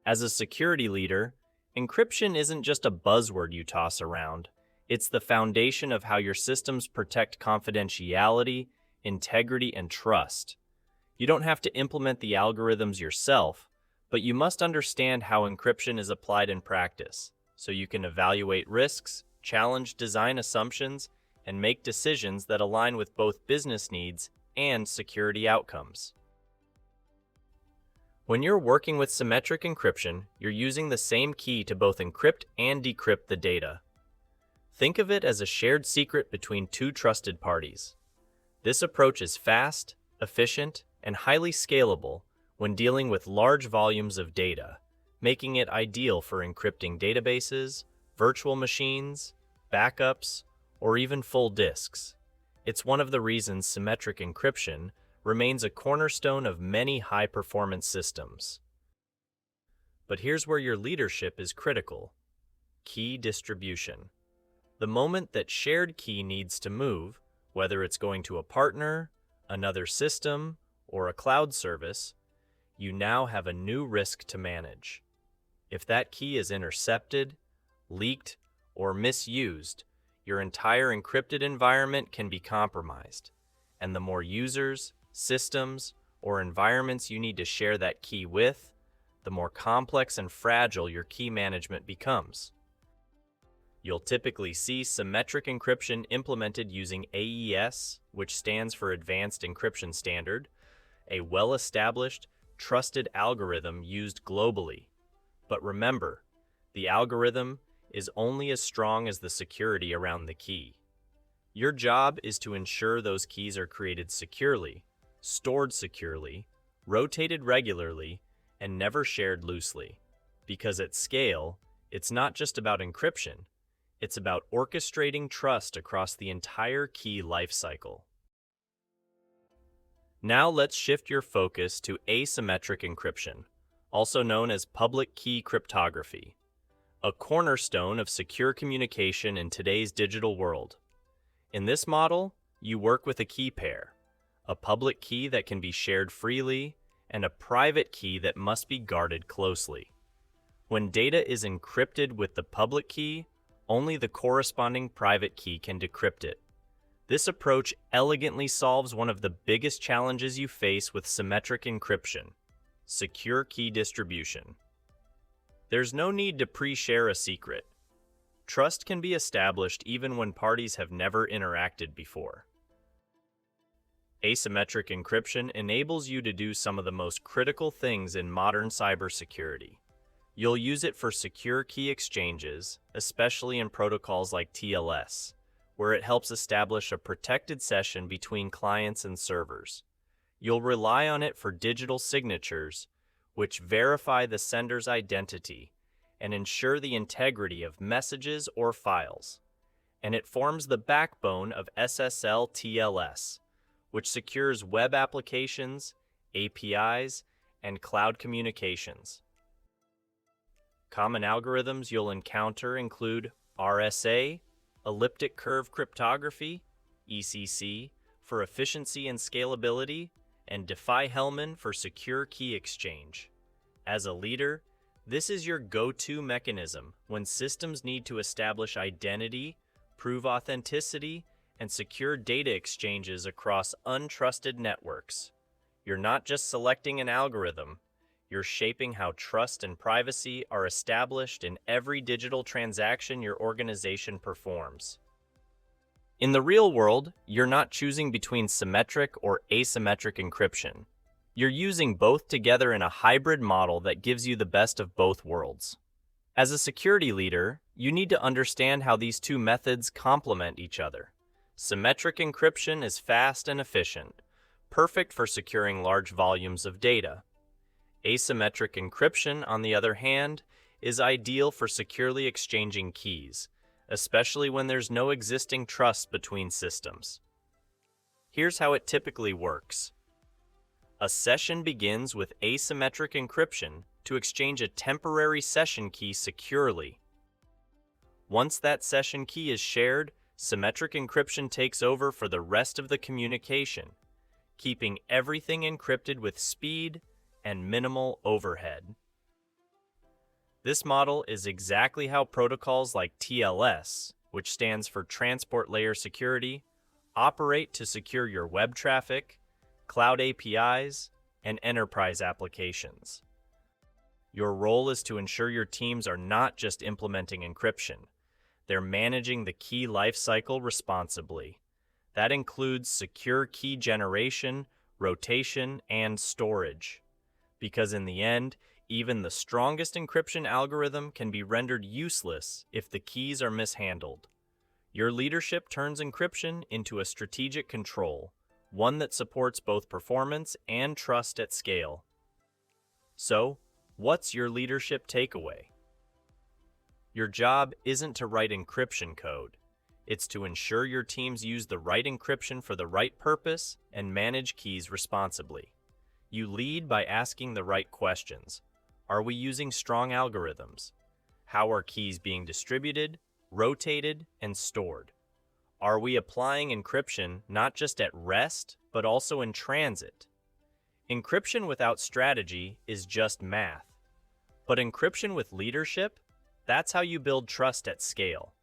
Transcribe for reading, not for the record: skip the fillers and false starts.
As a security leader, encryption isn't just a buzzword you toss around. It's the foundation of how your systems protect confidentiality, integrity, and trust. You don't have to implement the algorithms yourself, but you must understand how encryption is applied in practice, so you can evaluate risks, challenge design assumptions, and make decisions that align with both business needs and security outcomes. When you're working with symmetric encryption, you're using the same key to both encrypt and decrypt the data. Think of it as a shared secret between two trusted parties. This approach is fast, efficient, and highly scalable when dealing with large volumes of data, making it ideal for encrypting databases, virtual machines, backups, or even full disks. It's one of the reasons symmetric encryption remains a cornerstone of many high-performance systems. But here's where your leadership is critical: key distribution. The moment that shared key needs to move, whether it's going to a partner, another system, or a cloud service, you now have a new risk to manage. If that key is intercepted, leaked, or misused, your entire encrypted environment can be compromised, and the more users, systems, or environments you need to share that key with, the more complex and fragile your key management becomes. You'll typically see symmetric encryption implemented using AES, which stands for Advanced Encryption Standard, a well-established, trusted algorithm used globally. But remember, the algorithm is only as strong as the security around the key. Your job is to ensure those keys are created securely, stored securely, rotated regularly, and never shared loosely. Because at scale, it's not just about encryption, it's about orchestrating trust across the entire key lifecycle. Now let's shift your focus to asymmetric encryption, also known as public key cryptography, a cornerstone of secure communication in today's digital world. In this model, you work with a key pair, a public key that can be shared freely, and a private key that must be guarded closely. When data is encrypted with the public key, only the corresponding private key can decrypt it. This approach elegantly solves one of the biggest challenges you face with symmetric encryption: secure key distribution. There's no need to pre-share a secret. Trust can be established even when parties have never interacted before. Asymmetric encryption enables you to do some of the most critical things in modern cybersecurity. You'll use it for secure key exchanges, especially in protocols like TLS, where it helps establish a protected session between clients and servers. You'll rely on it for digital signatures, which verify the sender's identity and ensure the integrity of messages or files. And it forms the backbone of SSL TLS, which secures web applications, APIs, and cloud communications. Common algorithms you'll encounter include RSA, elliptic curve cryptography, ECC, for efficiency and scalability, and Diffie-Hellman for secure key exchange. As a leader, this is your go-to mechanism when systems need to establish identity, prove authenticity, and secure data exchanges across untrusted networks. You're not just selecting an algorithm, you're shaping how trust and privacy are established in every digital transaction your organization performs. In the real world, you're not choosing between symmetric or asymmetric encryption. You're using both together in a hybrid model that gives you the best of both worlds. As a security leader, you need to understand how these two methods complement each other. Symmetric encryption is fast and efficient, perfect for securing large volumes of data. Asymmetric encryption, on the other hand, is ideal for securely exchanging keys, especially when there's no existing trust between systems. Here's how it typically works. A session begins with asymmetric encryption to exchange a temporary session key securely. Once that session key is shared, symmetric encryption takes over for the rest of the communication, keeping everything encrypted with speed and minimal overhead. This model is exactly how protocols like TLS, which stands for Transport Layer Security, operate to secure your web traffic, cloud APIs, and enterprise applications. Your role is to ensure your teams are not just implementing encryption, they're managing the key lifecycle responsibly. That includes secure key generation, rotation, and storage. Because in the end, even the strongest encryption algorithm can be rendered useless if the keys are mishandled. Your leadership turns encryption into a strategic control, one that supports both performance and trust at scale. So, what's your leadership takeaway? Your job isn't to write encryption code. It's to ensure your teams use the right encryption for the right purpose and manage keys responsibly. You lead by asking the right questions. Are we using strong algorithms? How are keys being distributed, rotated, and stored? Are we applying encryption not just at rest, but also in transit? Encryption without strategy is just math. But encryption with leadership, that's how you build trust at scale.